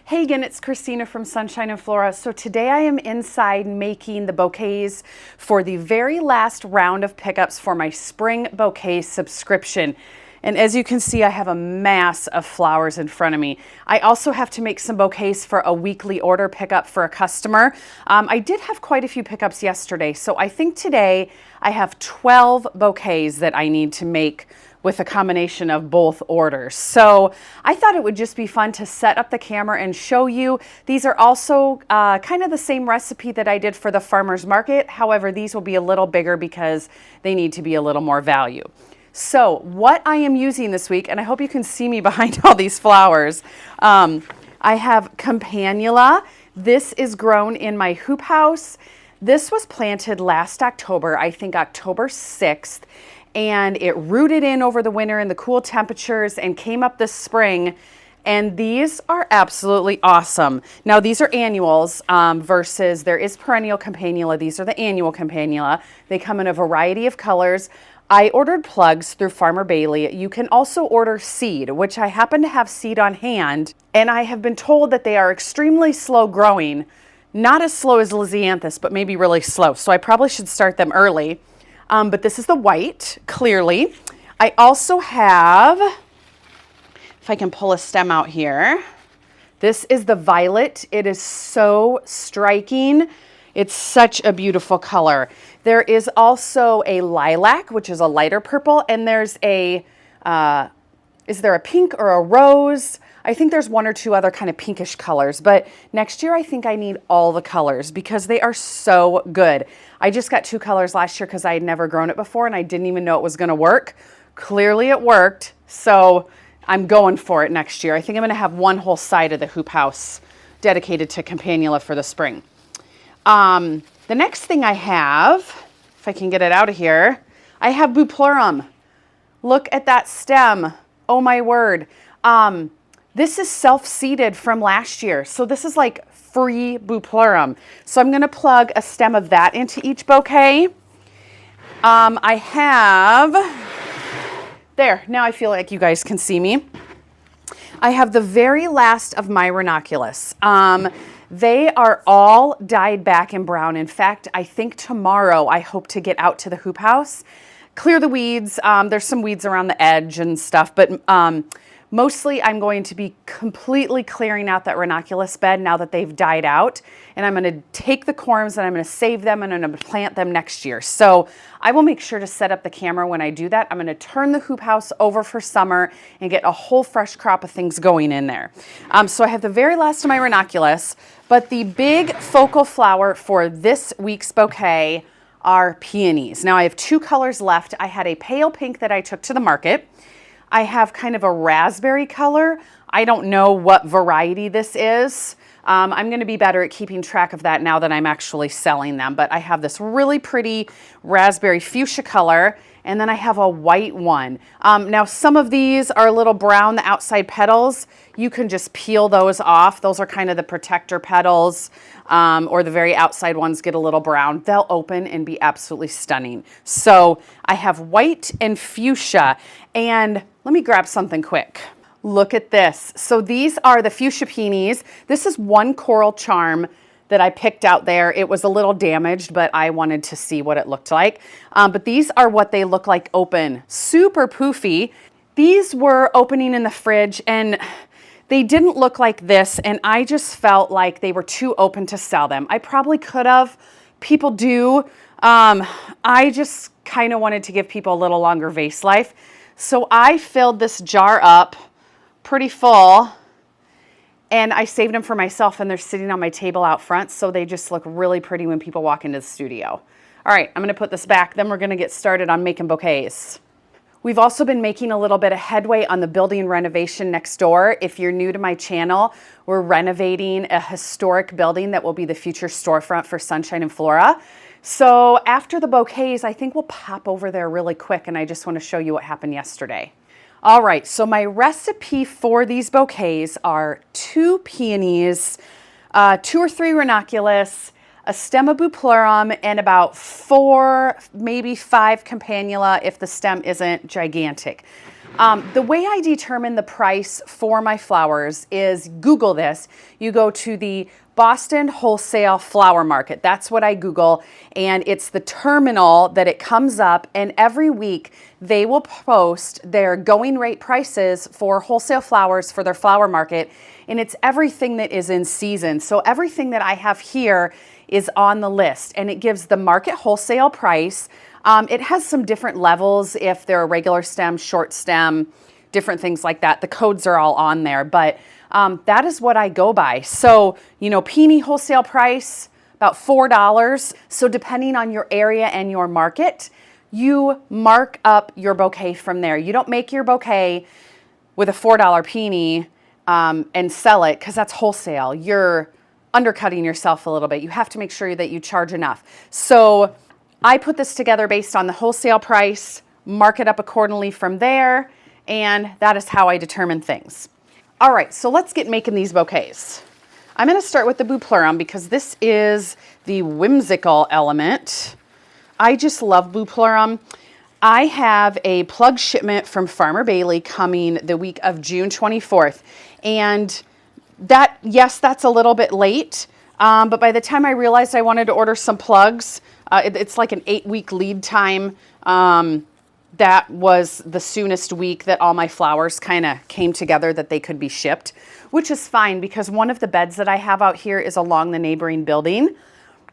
Hey again, it's Christina from Sunshine and Flora. So today I am inside making the bouquets for the very last round of pickups for my spring bouquet subscription. And as you can see, I have a mass of flowers in front of me. I also have to make some bouquets for a weekly order pickup for a customer. I did have quite a few pickups yesterday, so I think today I have 12 bouquets that I need to make with a combination of both orders. So I thought it would just be fun to set up the camera and show you. These are also kind of the same recipe that I did for the farmer's market. However, these will be a little bigger because they need to be a little more value. So what I am using this week, and I hope you can see me behind all these flowers, I have Campanula. This is grown in my hoop house. This was planted last October, I think October 6th. And it rooted in over the winter in the cool temperatures and came up this spring. And these are absolutely awesome. Now these are annuals versus there is perennial Campanula. These are the annual Campanula. They come in a variety of colors. I ordered plugs through Farmer Bailey. You can also order seed, which I happen to have seed on hand. And I have been told that they are extremely slow growing. Not as slow as Lisianthus, but maybe really slow. So I probably should start them early. But this is the white, clearly. I also have, if I can pull a stem out here, this is the violet. It is so striking. It's such a beautiful color. There is also a lilac, which is a lighter purple, and there's a, is there a pink or a rose? I think there's one or two other kind of pinkish colors, but next year I think I need all the colors because they are so good. I just got 2 colors last year because I had never grown it before and I didn't even know it was going to work. Clearly it worked, so I'm going for it next year. I think I'm going to have one whole side of the hoop house dedicated to Campanula for the spring. The next thing I have, if I can get it out of here, I have Bouquet. Look at that stem. Oh my word. This is self-seeded from last year. So this is like free Bouquet. So I'm going to plug a stem of that into each bouquet. I have, there, now I feel like you guys can see me. I have the very last of my Ranunculus. They are all dyed back in brown. In fact, I think tomorrow I hope to get out to the hoop house, clear the weeds. There's some weeds around the edge and stuff, but mostly I'm going to be completely clearing out that Ranunculus bed now that they've died out. And I'm going to take the corms and I'm going to save them and I'm going to plant them next year. So I will make sure to set up the camera when I do that. I'm going to turn the hoop house over for summer and get a whole fresh crop of things going in there. So I have the very last of my Ranunculus, but the big focal flower for this week's bouquet are Peonies. Now I have 2 colors left. I had a pale pink that I took to the market. I have kind of a raspberry color. I don't know what variety this is. I'm going to be better at keeping track of that now that I'm actually selling them. But I have this really pretty raspberry fuchsia color, and then I have a white one. Now some of these are a little brown, the outside petals. You can just peel those off. Those are kind of the protector petals, or the very outside ones get a little brown. They'll open and be absolutely stunning. So I have white and fuchsia, and let me grab something quick. Look at this. So these are the fuchsia peonies. This is one coral charm that I picked out there. It was a little damaged, but I wanted to see what it looked like. But these are what they look like open. Super poofy. These were opening in the fridge and they didn't look like this, and I just felt like they were too open to sell them. I probably could have. People do. I just kind of wanted to give people a little longer vase life. So I filled this jar up pretty full, and I saved them for myself, and they're sitting on my table out front, so they just look really pretty when people walk into the studio. All right, I'm going to put this back, then we're going to get started on making bouquets. We've also been making a little bit of headway on the building renovation next door. If you're new to my channel, we're renovating a historic building that will be the future storefront for Sunshine and Flora. So after the bouquets, I think we'll pop over there really quick, and I just want to show you what happened yesterday. All right, so my recipe for these bouquets are 2 peonies, 2 or 3 ranunculus, a stem of Bouquet, and about 4, maybe 5 campanula if the stem isn't gigantic. The way I determine the price for my flowers is Google this. You go to the Boston Wholesale Flower Market. That's what I Google, and it's the terminal that it comes up, and every week they will post their going rate prices for wholesale flowers for their flower market, and it's everything that is in season. So everything that I have here is on the list, and it gives the market wholesale price. It has some different levels if they're a regular stem, short stem, different things like that. The codes are all on there, but that is what I go by. So, you know, peony wholesale price, about $4. So depending on your area and your market, you mark up your bouquet from there. You don't make your bouquet with a $4 peony and sell it because that's wholesale. You're undercutting yourself a little bit. You have to make sure that you charge enough. So I put this together based on the wholesale price, mark it up accordingly from there, and that is how I determine things. All right, so let's get making these bouquets. I'm gonna start with the Bouquet because this is the whimsical element. I just love Bouquet. I have a plug shipment from Farmer Bailey coming the week of June 24th, and that, yes, that's a little bit late, but by the time I realized I wanted to order some plugs, it's like an 8-week lead time. That was the soonest week that all my flowers kind of came together that they could be shipped, which is fine because one of the beds that I have out here is along the neighboring building,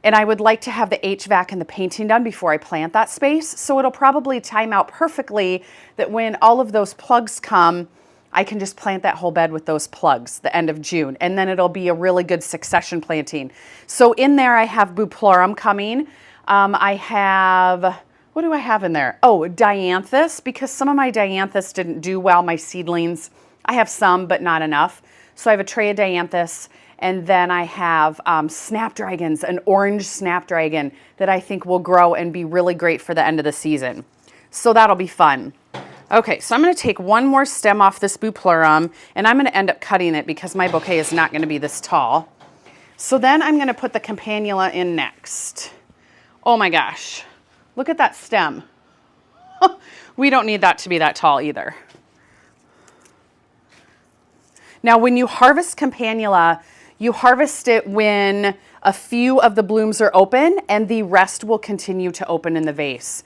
and I would like to have the HVAC and the painting done before I plant that space. So it'll probably time out perfectly that when all of those plugs come, I can just plant that whole bed with those plugs the end of June, and then it'll be a really good succession planting. So in there I have Bouquet coming. I have, what do I have in there? Oh, dianthus, because some of my dianthus didn't do well, my seedlings. I have some, but not enough. So I have a tray of dianthus, and then I have snapdragons, an orange snapdragon that I think will grow and be really great for the end of the season. So that'll be fun. Okay, so I'm going to take one more stem off this Bouquet, and I'm going to end up cutting it because my bouquet is not going to be this tall. So then I'm going to put the Campanula in next. Oh my gosh, look at that stem. We don't need that to be that tall either. Now, when you harvest Campanula, you harvest it when a few of the blooms are open and the rest will continue to open in the vase.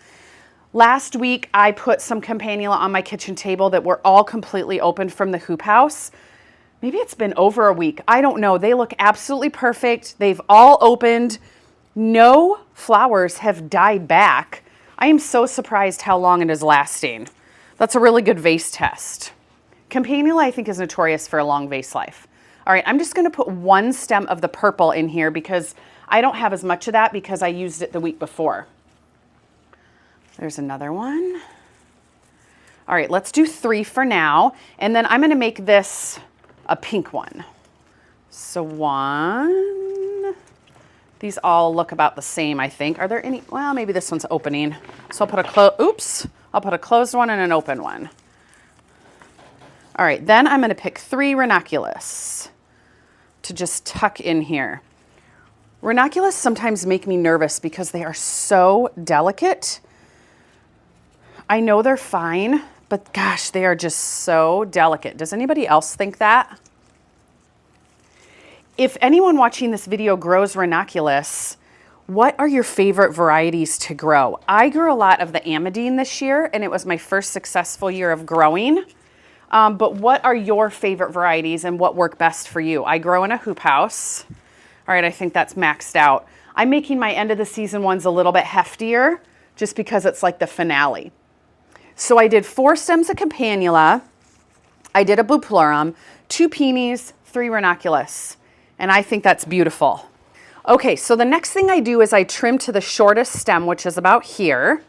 Last week, I put some Campanula on my kitchen table that were all completely open from the hoop house. Maybe it's been over a week. I don't know. They look absolutely perfect. They've all opened. No flowers have died back. I am so surprised how long it is lasting. That's a really good vase test. Campanula, I think, is notorious for a long vase life. All right, I'm just going to put one stem of the purple in here because I don't have as much of that because I used it the week before. There's another one. All right, let's do 3 for now, and then I'm going to make this a pink one. So 1. These all look about the same, I think. Are there any? Well, maybe this one's opening. So I'll put I'll put a closed one and an open one. All right, then I'm going to pick 3 Ranunculus to just tuck in here. Ranunculus sometimes make me nervous because they are so delicate. I know they're fine, but gosh, they are just so delicate. Does anybody else think that? If anyone watching this video grows Ranunculus, what are your favorite varieties to grow? I grew a lot of the Amadine this year, and it was my first successful year of growing. But what are your favorite varieties and what work best for you? I grow in a hoop house. All right, I think that's maxed out. I'm making my end of the season ones a little bit heftier just because it's like the finale. So I did 4 stems of Campanula, I did a Bouquet, 2 Peonies, 3 Ranunculus, and I think that's beautiful. Okay, so the next thing I do is I trim to the shortest stem, which is about here.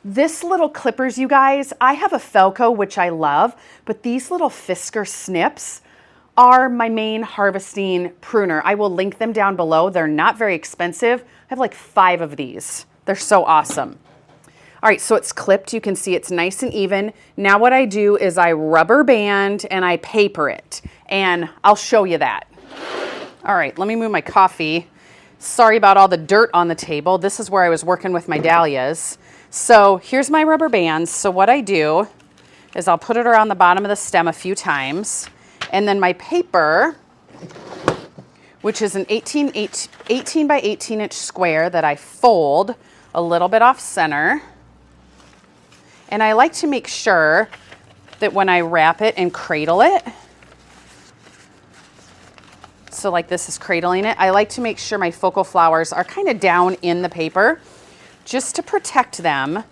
This little clippers, you guys, I have a Felco, which I love, but these little Fisker snips are my main harvesting pruner. I will link them down below. They're not very expensive. I have like 5 of these. They're so awesome. All right, so it's clipped. You can see it's nice and even. Now what I do is I rubber band and I paper it, and I'll show you that. All right, let me move my coffee. Sorry about all the dirt on the table. This is where I was working with my dahlias. So here's my rubber bands. So what I do is I'll put it around the bottom of the stem a few times. And then my paper, which is an 18 by 18 inch square that I fold a little bit off center. And I like to make sure that when I wrap it and cradle it, so like this is cradling it, I like to make sure my focal flowers are kind of down in the paper just to protect them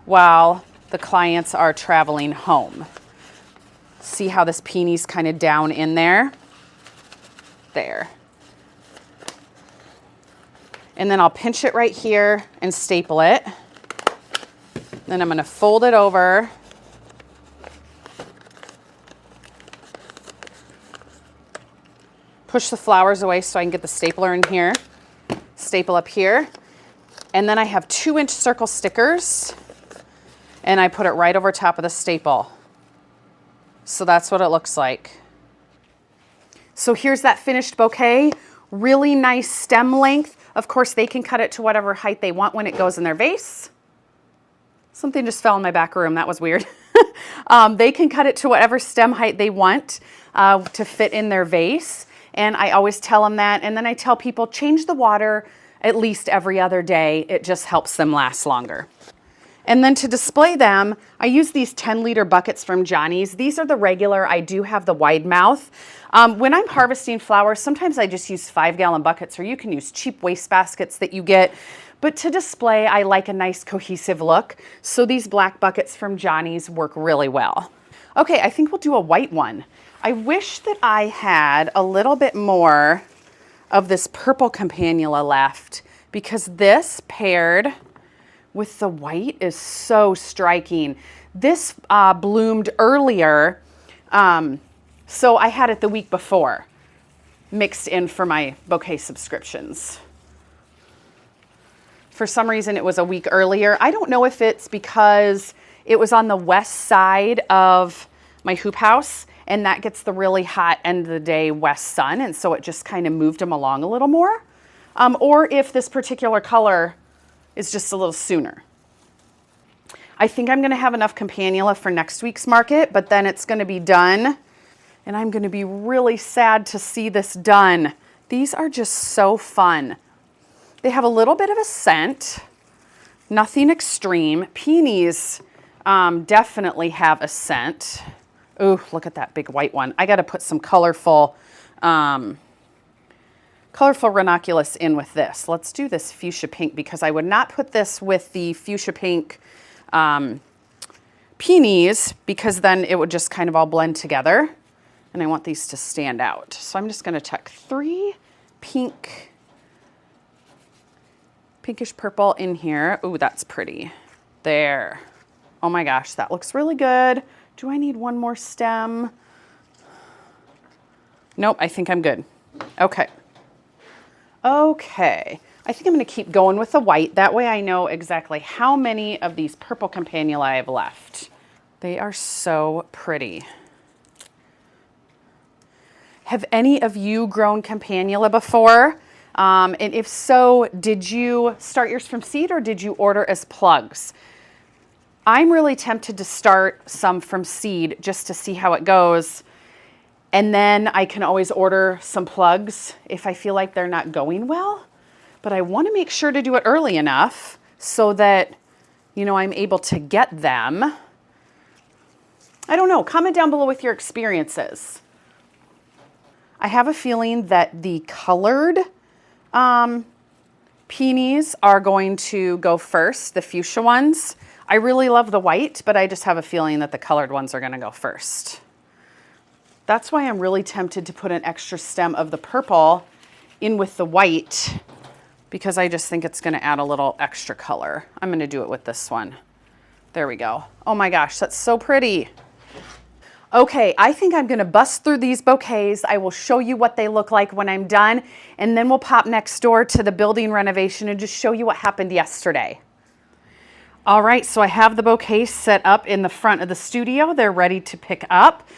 while the clients are traveling home. See how this peony's kind of down in there? There. And then I'll pinch it right here and staple it. Then I'm going to fold it over. Push the flowers away so I can get the stapler in here. Staple up here. And then I have 2-inch circle stickers and I put it right over top of the staple. So that's what it looks like. So here's that finished bouquet. Really nice stem length. Of course, they can cut it to whatever height they want when it goes in their vase. Something just fell in my back room. That was weird. They can cut it to whatever stem height they want to fit in their vase. And I always tell them that. And then I tell people, change the water at least every other day. It just helps them last longer. And then to display them, I use these 10-liter buckets from Johnny's. These are the regular. I do have the wide mouth. When I'm harvesting flowers, sometimes I just use 5-gallon buckets, or you can use cheap waste baskets that you get. But to display, I like a nice cohesive look. So these black buckets from Johnny's work really well. Okay, I think we'll do a white one. I wish that I had a little bit more of this purple Campanula left, because this paired with the white is so striking. This bloomed earlier, so I had it the week before mixed in for my bouquet subscriptions. For some reason it was a week earlier. I don't know if it's because it was on the west side of my hoop house, and that gets the really hot end of the day west sun, and so it just kind of moved them along a little more. Or if this particular color is just a little sooner. I think I'm going to have enough Campanula for next week's market, but then it's going to be done, and I'm going to be really sad to see this done. These are just so fun. They have a little bit of a scent, nothing extreme. Peonies definitely have a scent. Ooh, look at that big white one. I got to put some colorful Ranunculus in with this. Let's do this fuchsia pink, because I would not put this with the fuchsia pink peonies, because then it would just kind of all blend together. And I want these to stand out. So I'm just going to tuck 3 pinkish purple in here. Ooh, that's pretty. There. Oh my gosh, that looks really good. Do I need one more stem? Nope, I think I'm good. Okay. Okay, I think I'm going to keep going with the white. That way I know exactly how many of these purple Campanula I have left. They are so pretty. Have any of you grown Campanula before? And if so, did you start yours from seed or did you order as plugs? I'm really tempted to start some from seed just to see how it goes. And then I can always order some plugs if I feel like they're not going well. But I want to make sure to do it early enough so that, you know, I'm able to get them. I don't know. Comment down below with your experiences. I have a feeling that the colored peonies are going to go first, the fuchsia ones. I really love the white, but I just have a feeling that the colored ones are going to go first. That's why I'm really tempted to put an extra stem of the purple in with the white, because I just think it's going to add a little extra color. I'm going to do it with this one. There we go. Oh my gosh, that's so pretty. Okay, I think I'm going to bust through these bouquets. I will show you what they look like when I'm done, and then we'll pop next door to the building renovation and just show you what happened yesterday. All right, so I have the bouquets set up in the front of the studio. They're ready to pick up.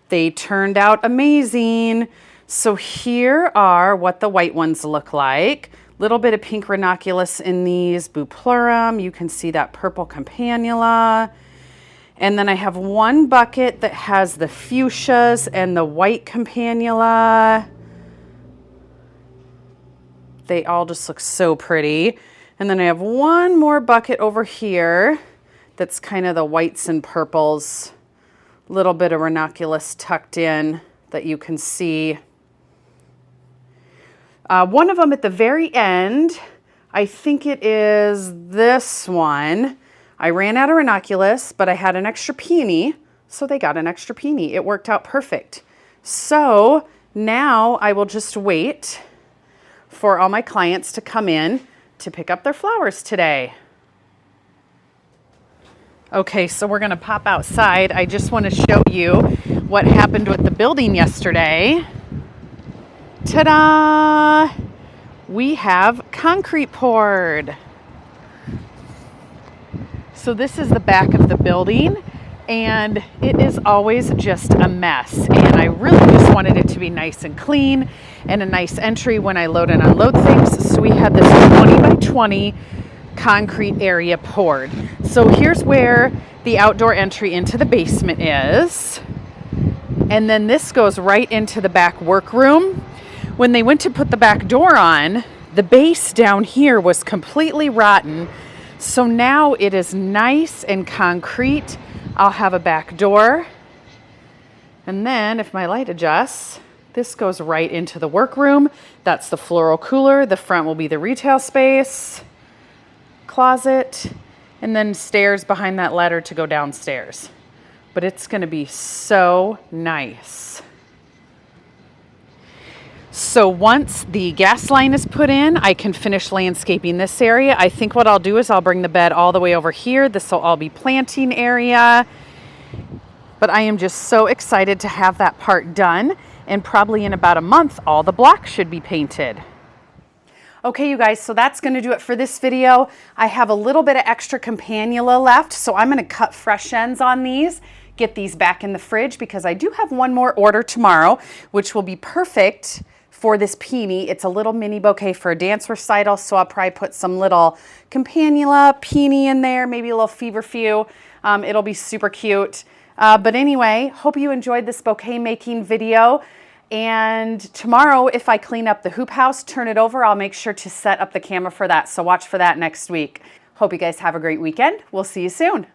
They turned out amazing. So here are what the white ones look like. Little bit of pink ranunculus in these Bouquet. You can see that purple Campanula. And then I have one bucket that has the fuchsias and the white Campanula. They all just look so pretty. And then I have one more bucket over here that's kind of the whites and purples. Little bit of ranunculus tucked in that you can see. One of them at the very end, I think it is this one. I ran out of ranunculus, but I had an extra peony, so they got an extra peony. It worked out perfect. So now I will just wait for all my clients to come in to pick up their flowers today. Okay, so we're gonna pop outside. I just wanna show you what happened with the building yesterday. Ta-da! We have concrete poured. So this is the back of the building, and it is always just a mess. And I really just wanted it to be nice and clean and a nice entry when I load and unload things. So we had this 20 by 20 concrete area poured. So here's where the outdoor entry into the basement is. And then this goes right into the back workroom. When they went to put the back door on, the base down here was completely rotten. So now it is nice and concrete. I'll have a back door. And then if my light adjusts, this goes right into the workroom. That's the floral cooler. The front will be the retail space, closet, and then stairs behind that ladder to go downstairs. But it's gonna be so nice. So once the gas line is put in, I can finish landscaping this area. I think what I'll do is I'll bring the bed all the way over here. This will all be planting area. But I am just so excited to have that part done. And probably in about a month, all the blocks should be painted. Okay, you guys, so that's gonna do it for this video. I have a little bit of extra Campanula left, so I'm gonna cut fresh ends on these, get these back in the fridge because I do have one more order tomorrow, which will be perfect for this peony. It's a little mini bouquet for a dance recital, so I'll probably put some little Campanula, peony in there, maybe a little feverfew. It'll be super cute. But anyway, hope you enjoyed this bouquet making video. And tomorrow, if I clean up the hoop house, turn it over, I'll make sure to set up the camera for that. So watch for that next week. Hope you guys have a great weekend. We'll see you soon.